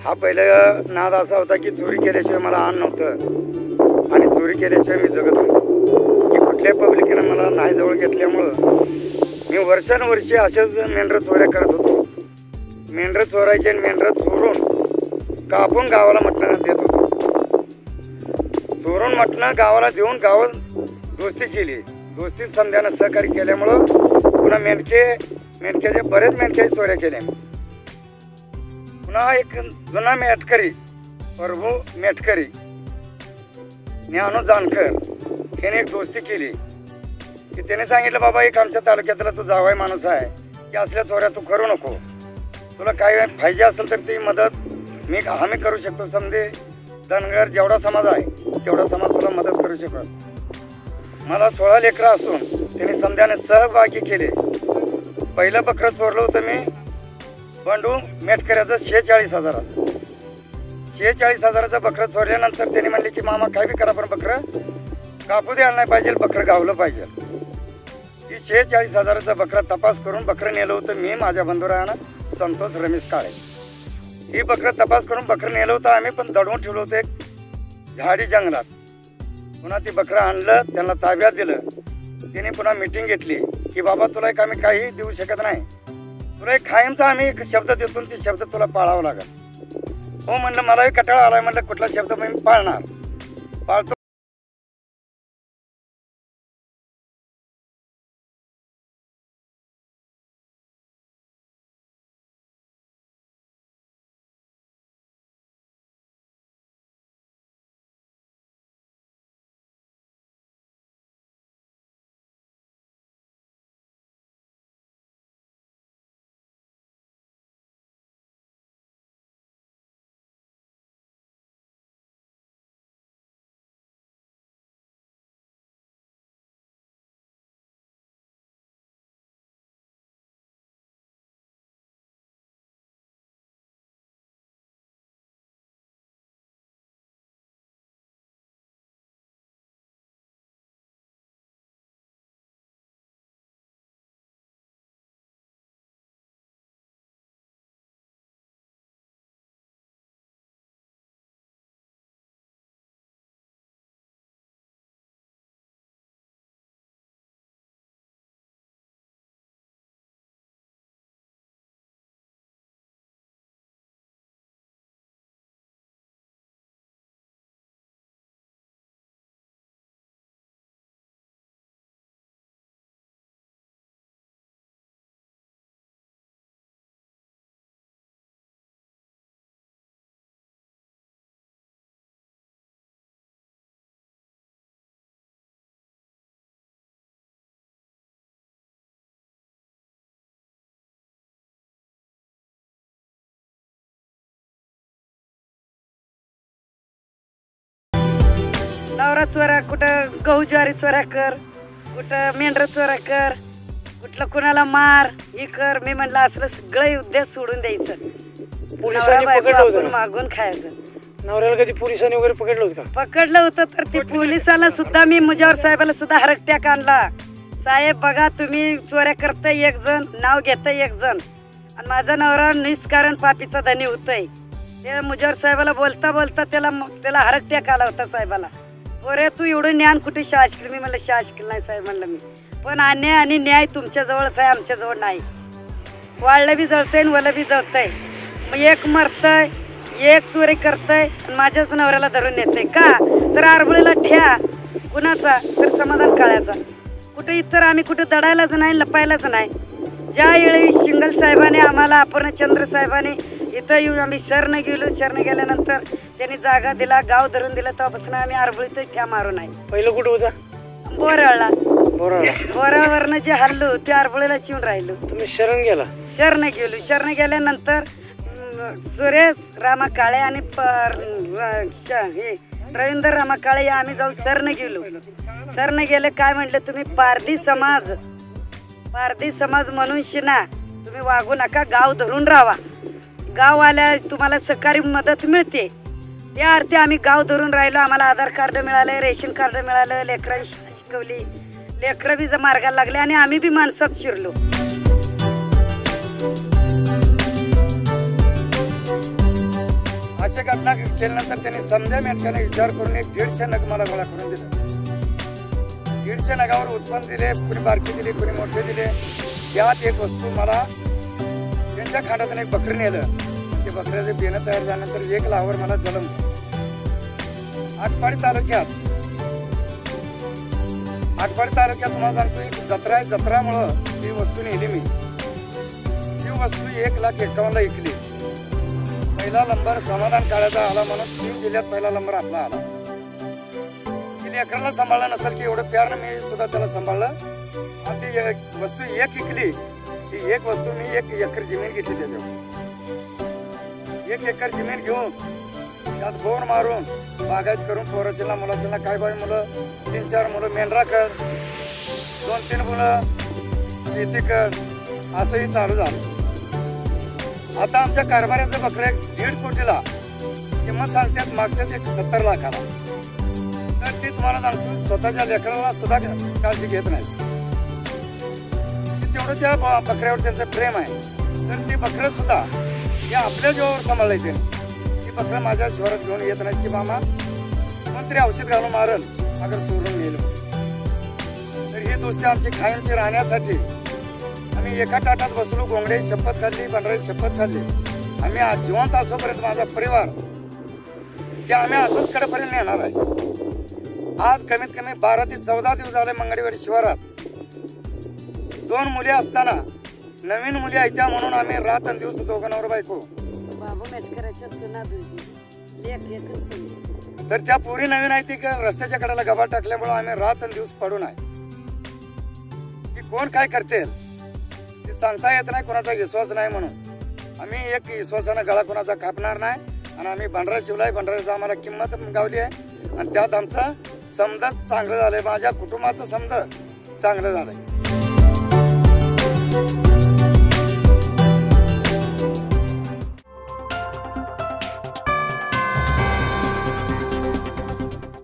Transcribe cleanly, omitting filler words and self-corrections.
हा पहिला नाद असा होता की चोरी केल्याशिवाय मला अन्न नव्हतं आणि चोरी केल्याशिवाय मी जगत होतो की कुठल्या पब्लिकेनं मला नाही जवळ घेतल्यामुळं मी वर्षानुवर्षे असेच मेंढरं चोऱ्या करत होतो. मेंढरं चोरायचे आणि मेंढरं चोरून कापून गावाला मटणं देत होतो. चोरून मटणं गावाला देऊन गावात दोस्ती केली. दोस्तीत समध्यानं सहकार्य केल्यामुळं पुन्हा मेंढक्याच्या बरेच मेंढक्याच्या चोऱ्या केल्या. पुन्हा एक जुना मेटकरी प्रभू मेटकरी ज्ञानू जानकर याने एक दोस्ती केली की त्याने सांगितलं, बाबा एक आमच्या तालुक्यातला तू जावाई माणूस आहे की असल्या चोऱ्या तू करू नको, तुला काय पाहिजे असेल तर ती मदत आम्ही करू शकतो. समजे धनगर जेवढा समाज आहे तेवढा समाज तुला मदत करू शकतो. मला 16 लेकरं असून त्यांनी समध्याने सहभागी केले. पहिलं बकरं चोरलं होतं मी बंडू मेटकऱ्याचं 46,000. 46,000चं बकरं चोरल्यानंतर त्यांनी म्हणले की मामा काय बी करा पण बकरं कापू द्यायला नाही पाहिजे, बकरं गावलं पाहिजे. ही 46,000चं बकरं तपास करून बकरं नेलं होतं मी, माझ्या बंधुरायानं संतोष रमेश काळे. ही बकरं तपास करून बकरं नेलं होतं आम्ही, पण दडवून ठेवलं होतं एक झाडी जंगलात. पुन्हा ती बकरं आणलं, त्यांना ताब्यात दिलं. त्याने पुन्हा मीटिंग घेतली की बाबा तुला एक आम्ही काही देऊ शकत नाही, तुला एक कायमचा आम्ही एक शब्द देतो, ती शब्द तुला पाळावा लागेल. हो म्हणलं, मलाही कटाळा आलाय, म्हणलं कुठला शब्द मी पाळणार, पाळतो. नवरा चोरा, कुठं गहू ज्वारी चोरा कर, कुठं मेंढर चोरा कर, कुठलं कुणाला मार ही कर. मी म्हणलं असलं सगळं उद्देश सोडून द्यायचं, मागून खायचं. नवऱ्याला कधी पोलिसांनी वगैरे पकडलं होतं का? पकडलं होतं तर ते पोलिसाला सुद्धा मी मुजावर साहेबाला सुद्धा हरकट्याक आणला. साहेब बघा तुम्ही चोऱ्या करताय एक जण, नाव घेताय एक जण, आणि माझा नवरा निष्कारण पापीचा धनी होतय. ते मुजावर साहेबाला बोलता बोलता त्याला हरकट्याक आला होता साहेबाला. बरे तू एवढं ज्ञान कुठे शाळा शिकली? मी म्हणलं शाळा शिकली नाही साहेब म्हणलं मी, पण अन्याय आणि न्याय तुमच्या जवळच आहे, आमच्या जवळ नाही. वाळलं बी जळतंय आणि वलं बी जळतंय. मग एक मरतय, एक चोरी करतय आणि माझ्याच नवऱ्याला धरून येतंय का? तर आरबळीला ठ्या कुणाचा तर समाधान काळाचा. कुठे इतर आम्ही कुठे दडायलाच नाही, लपायलाच नाही. ज्या वेळी शिंगल साहेबाने आम्हाला, अपर्णचंद्र साहेबाने इथं येऊन आम्ही शरण गेलो. शरण गेल्यानंतर त्यांनी जागा दिला, गाव धरून दिलं, तेव्हापासून आम्ही आरबळीतच ठ्या मारू नाही. पहिलं कुठं होता? बोराळला. बोरावरनं जे हल्लो ते आरबळीला चिवून राहिलो. तुम्ही शरण गेला? शरण गेलो. शरण गेल्यानंतर सुरेश रामा काळे आणि रवींद्र रामा काळे आम्ही जाऊ शरण गेलो. शरण गेले काय म्हटलं, तुम्ही पारधी समाज म्हणून शिना, तुम्ही वागू नका, गाव धरून राहा. गाव आल्या तुम्हाला सहकारी मदत मिळते. त्या अर्थी आम्ही गाव धरून राहिलो. आम्हाला आधार कार्ड मिळालं, रेशन कार्ड मिळालं, लेकरांनी शिकवली, लेकरं बी मार्गाला लागले आणि आम्ही बी माणसात शिरलो. अशी घटना केल्यानंतर त्यांनी समजा मेटकाने विचार करून एक 150 नग मला गोळा करून दिलं. 150 नगावर उत्पन्न दिले, कोणी बारकी दिली, कोणी मोठे दिले. त्यात एक वस्तू मला त्यांच्या खांडातून एक बकरी नेलं. ते बकऱ्याचे बेणं तयार झाल्यानंतर 1 लावर मला जलमलं. आटपाडी तालुक्यात तुम्हाला सांगतो एक जत्रा आहे. जत्रामुळं ती वस्तू नेली मी. ती वस्तू 1,51,000ला विकली. पहिला नंबर समाधान काळाचा आला म्हणून 3 जिल्ह्यात पहिला नंबर आपला आला. ती लेकरांना सांभाळलं नसेल की एवढं प्यारनं मी सुद्धा त्याला सांभाळलं. आणि ती वस्तू 1 विकली. ती 1 वस्तू मी 1 एकर जमीन घेतली. त्याच्यावर 1 एकर जमीन घेऊन त्यात बोर मारून बागायत करून पोराशीला मुलाशीला काय बाय मुलं 3-4 मुलं मेंढरा कर, 2-3 मुलं शेती कर, असंही चालू झालं. आता आमच्या कारभाराचं बकरे 1.5 कोटीला किंमत सांगतात, मागतात 70 लाखाला. तर ती तुम्हाला सांगतो स्वतःच्या लेकराला सुद्धा काळजी घेत नाही. तेवढं त्या बकऱ्यावर त्यांचं प्रेम आहे. तर ती बकरं सुद्धा हे आपल्या जीवावर सांभाळायचे. ती बकरं माझ्या शिवारात घेऊन येत नाहीत की मामा कोणतरी औषध घालून मारल अगर चोरून नेलं. तर ही दोस्ती आमची कायमची राहण्यासाठी आम्ही एका ताटात बसलो. गोंगडे शपथ खाल्ली, बंडराची शपथ खाल्ली. आम्ही जिवंत असोपर्यंत माझा परिवार की आम्ही असंच कडेपर्यंत येणार आहे. आज कमीत कमी 12 ते 14 दिवस झाले मंगळवारी शिवारात 2 मुली असताना नवीन मुली आहेत त्या म्हणून आम्ही रात आणि दिवस दोघांवर बायको. बाबू मेटकराच्या सुना दुधी लेक एकच सुनी. तर त्या पुरी नवीन आहे ती रस्त्याच्या कडेला गबाळ टाकल्यामुळे आम्ही रात आणि दिवस पडून आहे. की कोण काय करते ते सांगता येत नाही. कोणाचा विश्वास नाही म्हणून आम्ही एक विश्वासानं गळा कोणाचा कापणार नाही. आणि आम्ही बंडरा शिवलाय. बंडराचं आम्हाला किंमत गावली आहे आणि त्यात आमचं समजा चांगलं झालंय. माझ्या कुटुंबाचं समजा चांगलं झालंय.